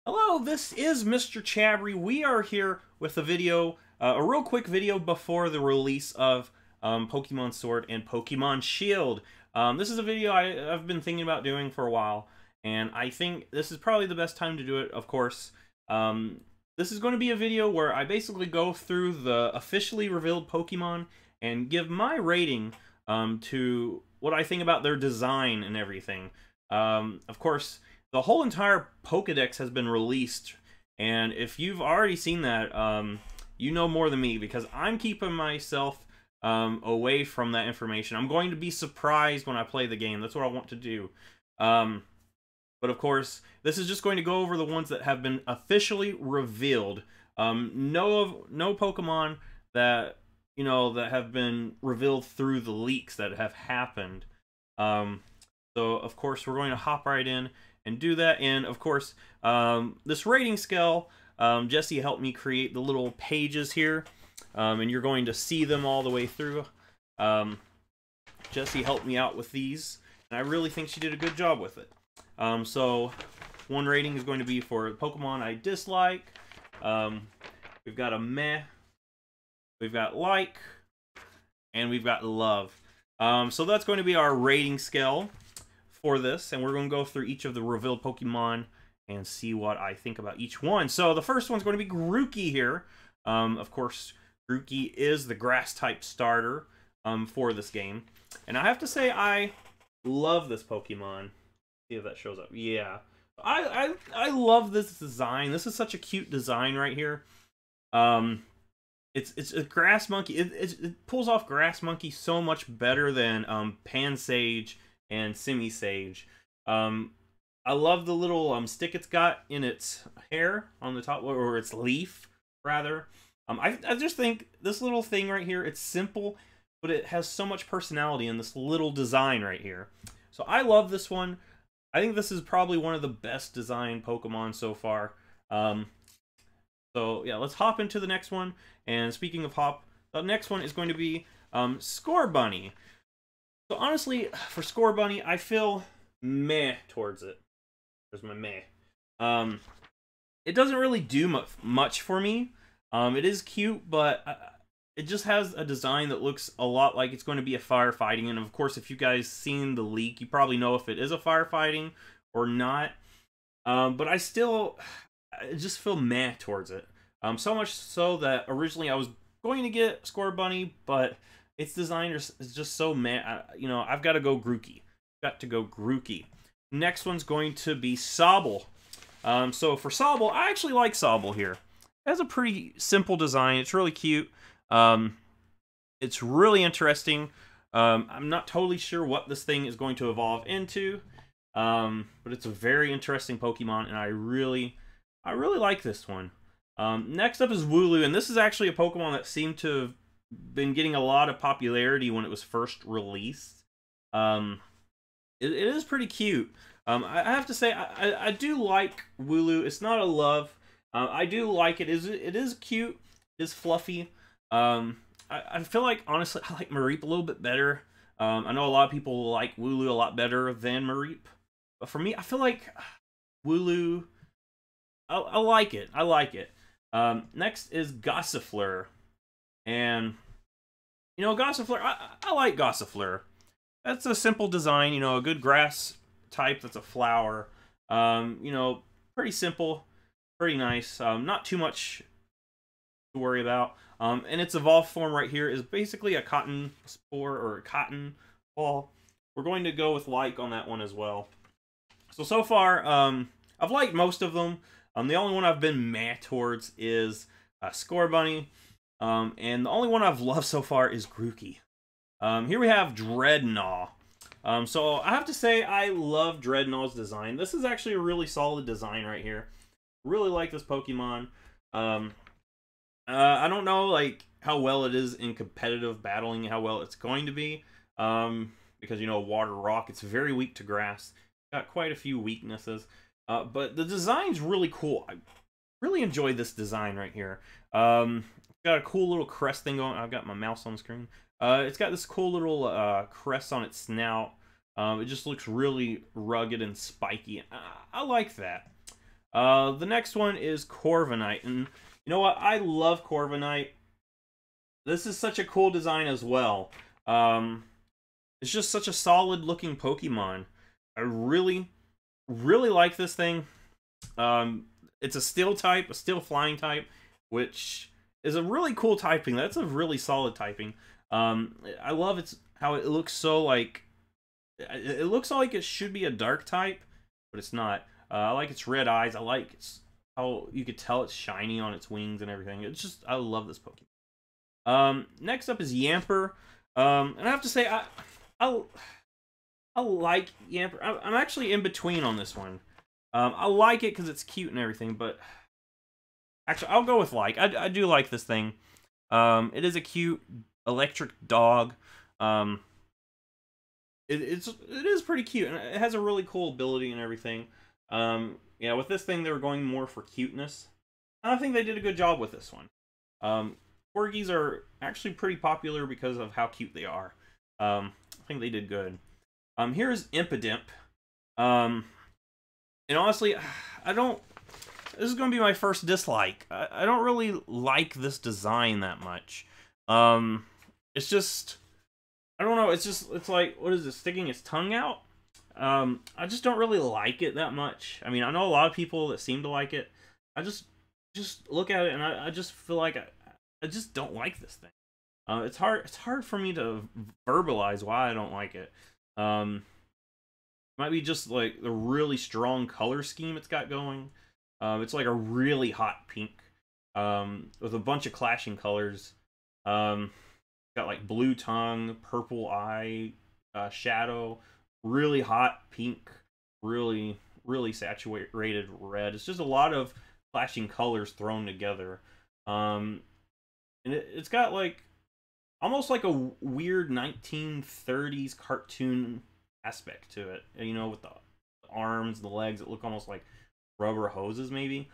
Hello, this is Mr. Chabry. We are here with a video, a real quick video before the release of Pokemon Sword and Pokemon Shield. This is a video I've been thinking about doing for a while, and I think this is probably the best time to do it, of course. This is going to be a video where I basically go through the officially revealed Pokemon and give my rating to what I think about their design and everything. Of course, the whole entire Pokedex has been released, and if you've already seen that, you know more than me, because I'm keeping myself away from that information. I'm going to be surprised when I play the game. That's what I want to do. But of course, this is just going to go over the ones that have been officially revealed. No Pokemon that that have been revealed through the leaks that have happened. So of course, we're going to hop right in and do that. And of course, this rating scale, Jesse helped me create the little pages here, and you're going to see them all the way through. Jesse helped me out with these, and I really think she did a good job with it. So one rating is going to be for Pokemon I dislike. We've got a meh, we've got like, and we've got love. So that's going to be our rating scale for this, and we're going to go through each of the revealed Pokemon and see what I think about each one. So the first one's going to be Grookey here. Of course, Grookey is the grass-type starter for this game, and I have to say I love this Pokemon. See if that shows up. Yeah, I love this design. This is such a cute design right here. It's a grass monkey. It pulls off grass monkey so much better than Pansage and Simisage. I love the little stick it's got in its hair on the top, or its leaf rather. I just think this little thing right here, it's simple, but it has so much personality in this little design right here. So I love this one. I think this is probably one of the best designed Pokemon so far. So yeah, let's hop into the next one. And speaking of hop, the next one is going to be Scorbunny. So honestly, for Scorbunny, I feel meh towards it. There's my meh. It doesn't really do much for me. It is cute, but it just has a design that looks a lot like it's going to be a firefighting. And of course, if you guys seen the leak, you probably know if it is a firefighting or not. But I just feel meh towards it. So much so that originally I was going to get Scorbunny, but its design is just so meh. I've got to go Grookey. Next one's going to be Sobble. So for Sobble, I actually like Sobble here. It has a pretty simple design. It's really cute. It's really interesting. I'm not totally sure what this thing is going to evolve into, but it's a very interesting Pokemon, and I really like this one. Next up is Wooloo, and this is actually a Pokemon that seemed to have been getting a lot of popularity when it was first released. It is pretty cute. I have to say, I do like Wooloo. It's not a love. I do like it. It is cute. It is fluffy. I feel like, honestly, I like Mareep a little bit better. I know a lot of people like Wooloo a lot better than Mareep, but for me, I feel like Wooloo, I like it. I like it. Next is Gossifleur. And, Gossifleur, I like Gossifleur. That's a simple design, a good grass type that's a flower. Pretty simple, pretty nice. Not too much to worry about. And its evolved form right here is basically a cotton spore or a cotton ball. We're going to go with like on that one as well. So far, I've liked most of them. The only one I've been meh towards is Scorbunny. And the only one I've loved so far is Grookey. Here we have Dreadnought. So I have to say I love Dreadnought's design. This is actually a really solid design right here. Really like this Pokemon. I don't know how well it is in competitive battling, how well it's going to be. Because water rock, it's very weak to grass. Got quite a few weaknesses. But the design's really cool. I really enjoyed this design right here. Got a cool little crest thing going. I've got my mouse on the screen. It's got this cool little crest on its snout. It just looks really rugged and spiky. I like that. The next one is Corviknight, and you know what? I love Corviknight. This is such a cool design as well. It's just such a solid looking Pokemon. I really, really like this thing. It's a steel type, a steel flying type, which is a really cool typing. That's a really solid typing. I love how it looks so like, it looks like it should be a dark type, but it's not. I like its red eyes. I like how you could tell it's shiny on its wings and everything. It's just, I love this Pokemon. Next up is Yamper. And I have to say, I like Yamper. I'm actually in between on this one. I like it because it's cute and everything, but actually, I'll go with like. I do like this thing. It is a cute electric dog. It is pretty cute, and it has a really cool ability and everything. Yeah, with this thing, they were going more for cuteness. And I think they did a good job with this one. Corgis are actually pretty popular because of how cute they are. I think they did good. Here's Impidimp. And honestly, I don't... This is going to be my first dislike. I don't really like this design that much. It's just... I don't know, it's like, what is it, sticking its tongue out? I just don't really like it that much. I mean, I know a lot of people that seem to like it. I just look at it and I just feel like I just don't like this thing. It's hard for me to verbalize why I don't like it. Might be just like the really strong color scheme it's got going. It's like a really hot pink, with a bunch of clashing colors. Got like blue tongue, purple eye, shadow, really hot pink, really saturated red. It's just a lot of flashing colors thrown together. And it's got like almost like a weird 1930s cartoon aspect to it. You know, with the arms, the legs that look almost like rubber hoses, maybe.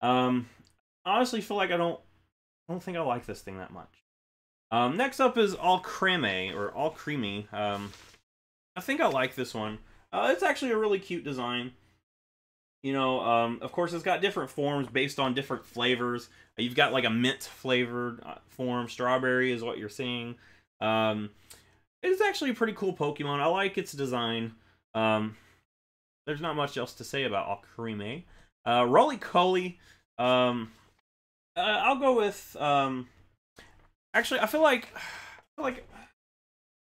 I honestly feel like I don't think I like this thing that much. Next up is Alcremie, or Alcremie. I think I like this one. It's actually a really cute design. You know, of course, it's got different forms based on different flavors. You've got like a mint flavored form. Strawberry is what you're seeing. It's actually a pretty cool Pokemon. I like its design. There's not much else to say about Alcremie. Roly-Poly. I'll go with... Actually, I feel like,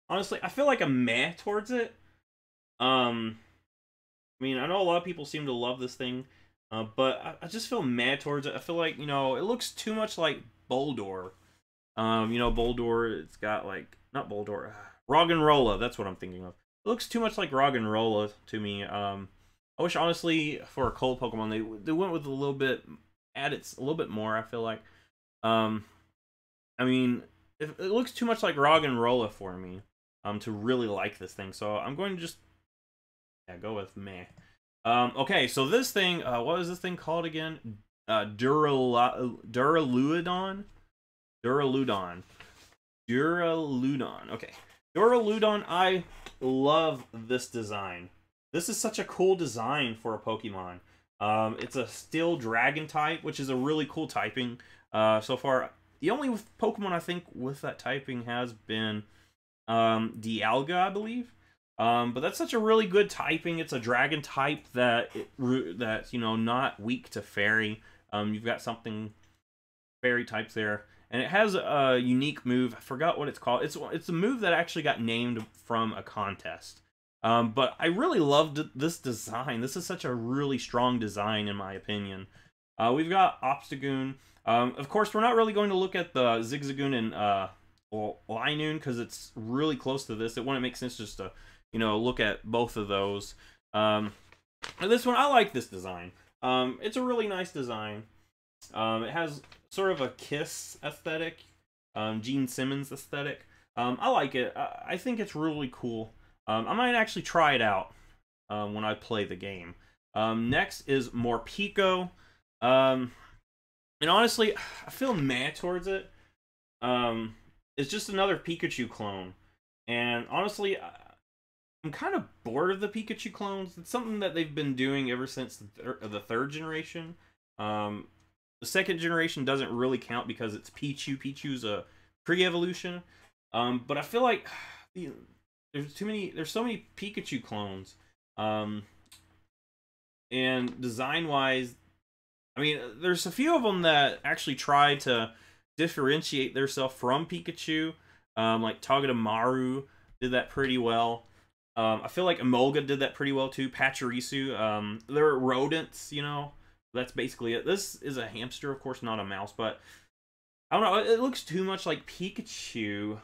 honestly, I feel like a meh towards it. I mean, I know a lot of people seem to love this thing, but I just feel meh towards it. I feel like, you know, it looks too much like Boldore. You know, Boldore, it's got like, not Boldore, Roggenrola, that's what I'm thinking of. It looks too much like Roggenrola to me. I wish, honestly, for a cold Pokemon, they went with a little bit, added a little bit more, I feel like. I mean, it looks too much like Roggenrola for me, to really like this thing. So I'm going to just, go with meh. Okay, so this thing, what is this thing called again? Duraludon? Duraludon. Okay. Duraludon, I love this design. This is such a cool design for a Pokemon. It's a Steel Dragon type, which is a really cool typing. So far, the only Pokemon I think with that typing has been Dialga, I believe. But that's such a really good typing. It's a dragon type that's, you know, not weak to fairy. You've got something fairy types there. And it has a unique move. I forgot what it's called. It's a move that actually got named from a contest. But I really loved this design. This is such a really strong design, in my opinion. We've got Obstagoon. Of course, we're not really going to look at the Zigzagoon and Linoon because it's really close to this. It wouldn't make sense just to, you know, look at both of those. This one, I like this design. It's a really nice design. It has sort of a Kiss aesthetic, Gene Simmons aesthetic. I like it. I think it's really cool. I might actually try it out when I play the game. Next is Morpeko. And honestly, I feel mad towards it. It's just another Pikachu clone. And honestly, I'm kind of bored of the Pikachu clones. It's something that they've been doing ever since the third generation. Um, the second generation doesn't really count because it's Pichu. Pichu's a pre-evolution. But I feel like there's too many. There's so many Pikachu clones. And design-wise, I mean, there's a few of them that actually try to differentiate themselves from Pikachu. Like Togedemaru did that pretty well. I feel like Emolga did that pretty well too. Pachirisu. They're rodents, you know. That's basically it. This is a hamster, of course, not a mouse, but I don't know. It looks too much like Pikachu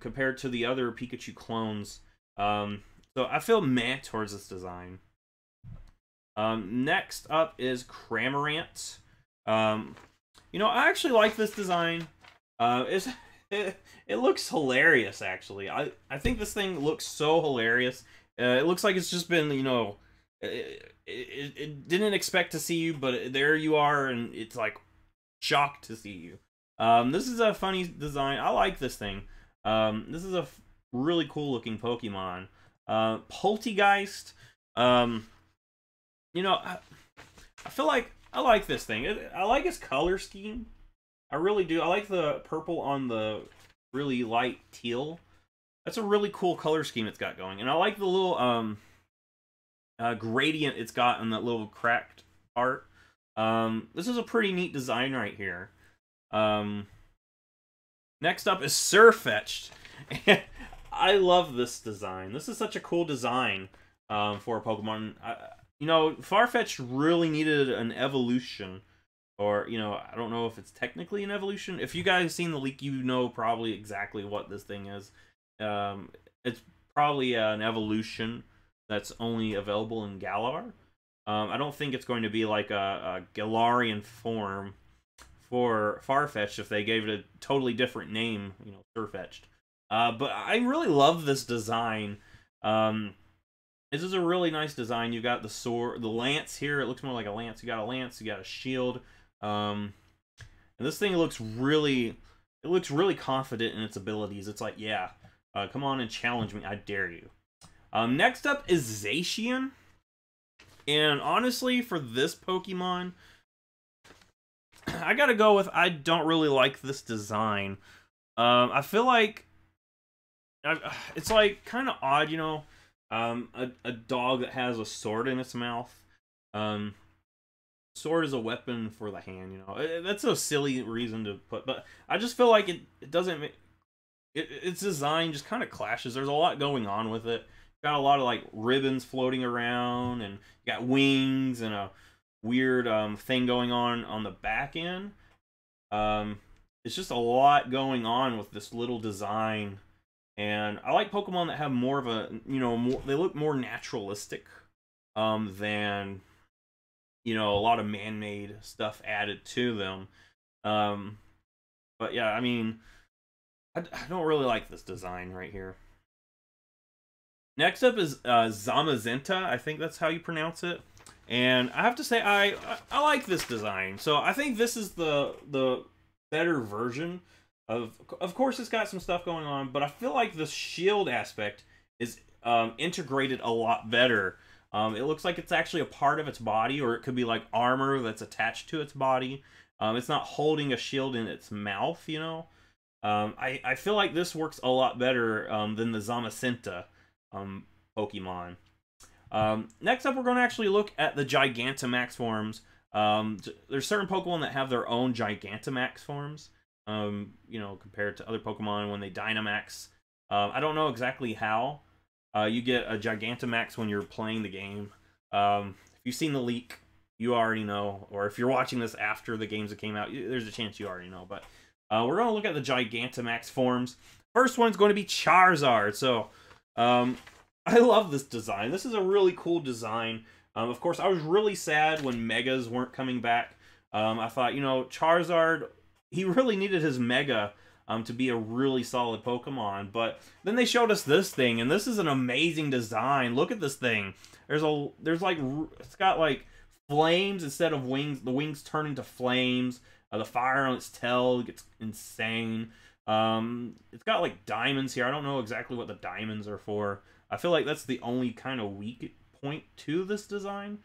compared to the other Pikachu clones. So I feel meh towards this design. Next up is Cramorant. You know, I actually like this design. It looks hilarious, actually. I think this thing looks so hilarious. It looks like it's just been, you know, it didn't expect to see you, but there you are, and it's like shocked to see you. This is a funny design. I like this thing. This is a really cool looking Pokemon. Poltegeist. You know, I feel like I like this thing. I like its color scheme. I really do. I like the purple on the really light teal. That's a really cool color scheme it's got going. And I like the little gradient it's got in that little cracked part. This is a pretty neat design right here. Next up is SwSh. I love this design. This is such a cool design for a Pokemon. You know, Farfetch'd really needed an evolution. Or, you know, I don't know if it's technically an evolution. If you guys seen the leak, you know probably exactly what this thing is. It's probably an evolution that's only available in Galar. I don't think it's going to be like a Galarian form for Farfetch'd if they gave it a totally different name, you know, SwSh. But I really love this design. This is a really nice design. You've got the sword, the lance here. It looks more like a lance. You got a lance. You got a shield. And this thing looks really confident in its abilities. It's like, yeah, come on and challenge me. I dare you. Next up is Zacian. And honestly, for this Pokemon, I gotta go with I don't really like this design. I feel like it's like kind of odd, you know. A dog that has a sword in its mouth. Sword is a weapon for the hand, you know. That's a silly reason to put, but I just feel like it doesn't make its design just kind of clashes. There's a lot going on with it. Got a lot of like ribbons floating around, and you got wings and a weird thing going on the back end. It's just a lot going on with this little design. And I like Pokemon that have more of a, you know, they look more naturalistic than, you know, a lot of man-made stuff added to them. But yeah, I mean, I don't really like this design right here. Next up is Zamazenta. I think that's how you pronounce it. And I have to say, I like this design. So I think this is the better version. Of course, it's got some stuff going on, but I feel like the shield aspect is integrated a lot better. It looks like it's actually a part of its body, or it could be like armor that's attached to its body. It's not holding a shield in its mouth, you know. I feel like this works a lot better than the Zamazenta Pokemon. Next up, we're going to actually look at the Gigantamax forms. There's certain Pokemon that have their own Gigantamax forms. You know, compared to other Pokemon when they Dynamax. I don't know exactly how you get a Gigantamax when you're playing the game. If you've seen the leak, you already know. Or if you're watching this after the games that came out, there's a chance you already know. But we're going to look at the Gigantamax forms. First one's going to be Charizard. So, I love this design. This is a really cool design. Of course, I was really sad when Megas weren't coming back. I thought, you know, Charizard, he really needed his Mega to be a really solid Pokemon. But then they showed us this thing, and this is an amazing design. Look at this thing. There's like, it's got like flames instead of wings. The wings turn into flames. The fire on its tail gets insane. It's got like diamonds here. I don't know exactly what the diamonds are for. I feel like that's the only kind of weak point to this design.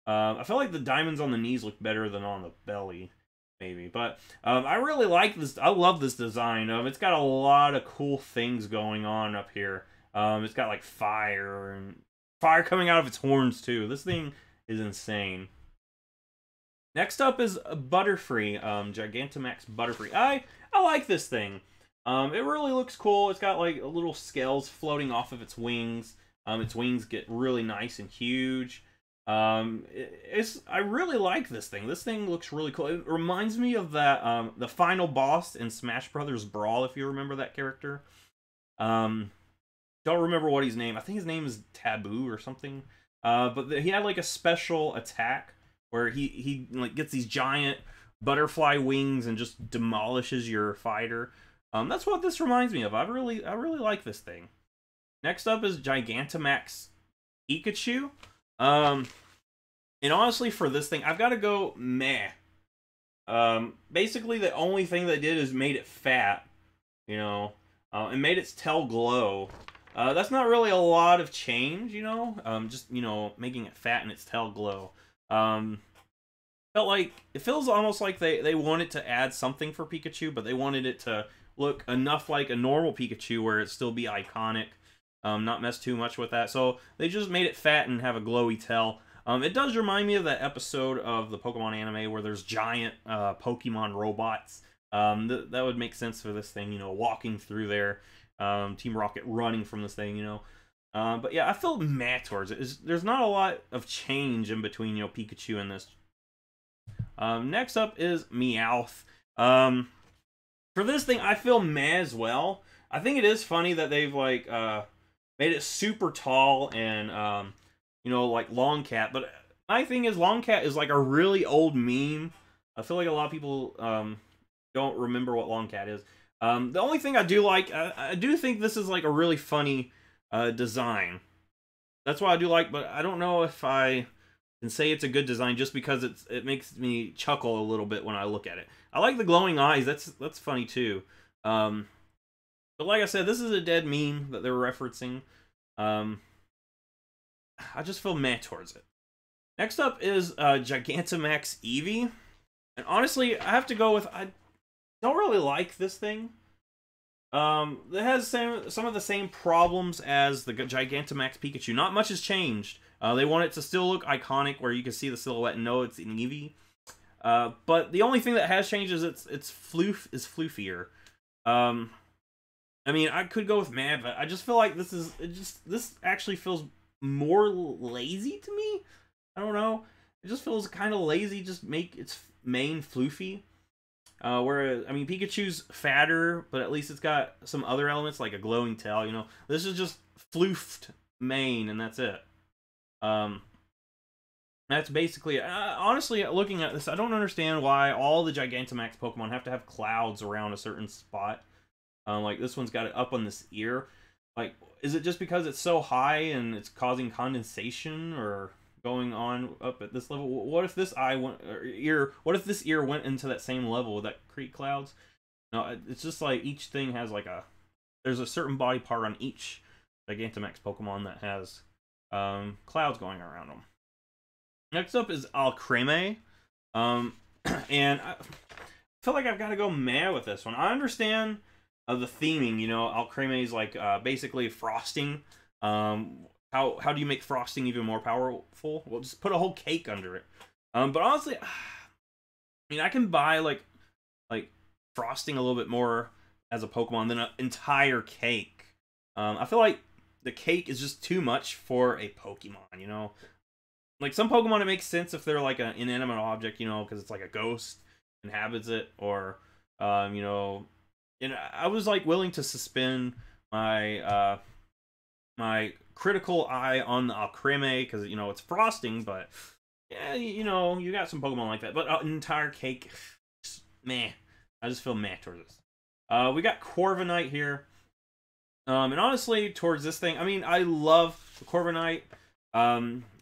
I feel like the diamonds on the knees look better than on the belly, maybe. But I really like this. I love this design. It's got a lot of cool things going on up here. It's got like fire coming out of its horns too. This thing is insane. Next up is Butterfree, Gigantamax Butterfree. I like this thing. It really looks cool. It's got like little scales floating off of its wings. Its wings get really nice and huge. I really like this thing. This thing looks really cool. It reminds me of that the final boss in Smash Brothers Brawl, if you remember that character. Don't remember what his name. I think his name is Taboo or something. But he had like a special attack where he like gets these giant butterfly wings and just demolishes your fighter. That's what this reminds me of. I really like this thing. Next up is Gigantamax Pikachu. And honestly, for this thing, I've got to go meh. Basically, the only thing they did is made it fat, you know, and made its tail glow. That's not really a lot of change, you know. Just, you know, making it fat and its tail glow. Felt like it feels almost like they wanted to add something for Pikachu, but they wanted it to look enough like a normal Pikachu where it still be iconic. Not mess too much with that. So they just made it fat and have a glowy tail. It does remind me of that episode of the Pokemon anime where there's giant Pokemon robots. That would make sense for this thing, you know, walking through there. Team Rocket running from this thing, you know. But yeah, I feel mad towards it. There's not a lot of change in between, you know, Pikachu and this. Next up is Meowth. For this thing, I feel meh as well. I think it is funny that they've, like, made it super tall and, you know, like Longcat. But my thing is, Longcat is like a really old meme. I feel like a lot of people don't remember what Longcat is. The only thing I do like, I do think this is like a really funny design. That's what I do like, but I don't know if I can say it's a good design just because it makes me chuckle a little bit when I look at it. I like the glowing eyes. That's funny too. But like I said, this is a dead meme that they're referencing. I just feel meh towards it. Next up is Gigantamax Eevee. And honestly, I have to go with, I don't really like this thing. It has some of the same problems as the Gigantamax Pikachu. Not much has changed. They want it to still look iconic where you can see the silhouette and know it's an Eevee. But the only thing that has changed is its floof is floofier. I mean, I could go with mad, but I just feel like this actually feels more lazy to me. I don't know. It just feels kind of lazy. Just make its mane floofy. Whereas, I mean, Pikachu's fatter, but at least it's got some other elements like a glowing tail. You know, this is just floofed mane, and that's it. That's basically it. Honestly, looking at this, I don't understand why all the Gigantamax Pokemon have to have clouds around a certain spot. Like this one's got it up on this ear. Like, is it just because it's so high and it's causing condensation or going on up at this level? What if this ear? What if this ear went into that same level with that creek clouds? No, it's just like each thing has like there's a certain body part on each Gigantamax Pokemon that has clouds going around them. Next up is Alcremie. And I feel like I've got to go mad with this one. I understand the theming, you know, Alcremie is like basically frosting. How do you make frosting even more powerful? Well, just put a whole cake under it. But honestly, I mean, I can buy like frosting a little bit more as a Pokemon than an entire cake. I feel like the cake is just too much for a Pokemon, you know? Like some Pokemon, it makes sense if they're like an inanimate object, you know, because it's like a ghost inhabits it, or you know. And I was like willing to suspend my my critical eye on the Alcremie because, you know, it's frosting, but yeah, you know, you got some Pokemon like that. But an entire cake, meh. I just feel meh towards this. We got Corviknight here, and honestly, towards this thing, I mean, I love the Corviknight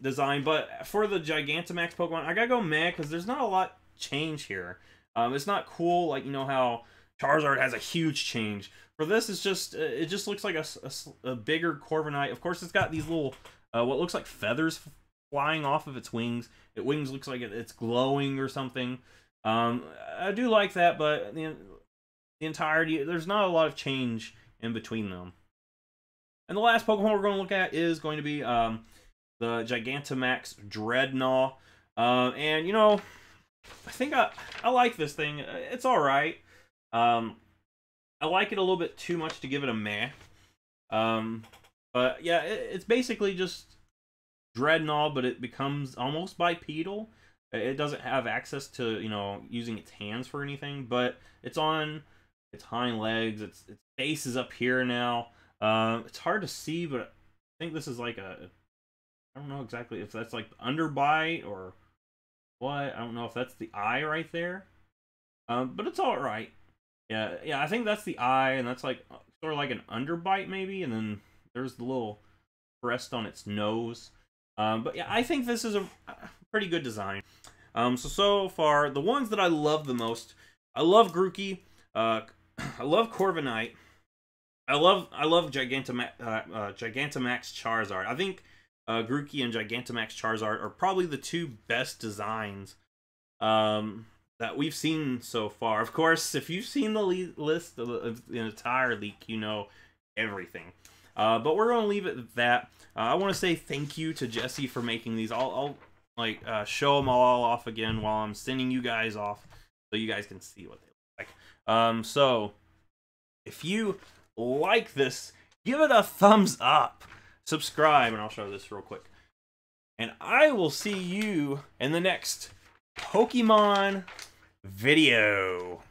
design, but for the Gigantamax Pokemon, I gotta go meh because there's not a lot change here. It's not cool, like, you know how Charizard has a huge change. For this, it's just it just looks like a bigger Corviknight. Of course, it's got these little what looks like feathers flying off of its wings. Its wings looks like it's glowing or something. I do like that, but the entirety, there's not a lot of change in between them. And the last Pokemon we're going to look at is going to be the Gigantamax Dreadnought. And, you know, I think I like this thing. It's alright. I like it a little bit too much to give it a meh. But, yeah, it's basically just Dreadnought, but it becomes almost bipedal. It doesn't have access to, you know, using its hands for anything, but it's on its hind legs. Its face is up here now. It's hard to see, but I think this is like I don't know exactly if that's like underbite or what. I don't know if that's the eye right there. But it's all right. Yeah, I think that's the eye, and that's like sort of like an underbite maybe, and then there's the little crest on its nose. But yeah, I think this is a pretty good design. So far, the ones that I love the most, I love Grookey, I love Corviknight, I love Gigantamax Charizard. I think Grookey and Gigantamax Charizard are probably the two best designs that we've seen so far. Of course, if you've seen the list of the entire leak, you know everything. But we're gonna leave it at that. I want to say thank you to Jesse for making these. I'll like show them all off again while I'm sending you guys off, so you guys can see what they look like. So if you like this, give it a thumbs up, subscribe, and I'll show this real quick. And I will see you in the next Pokemon video.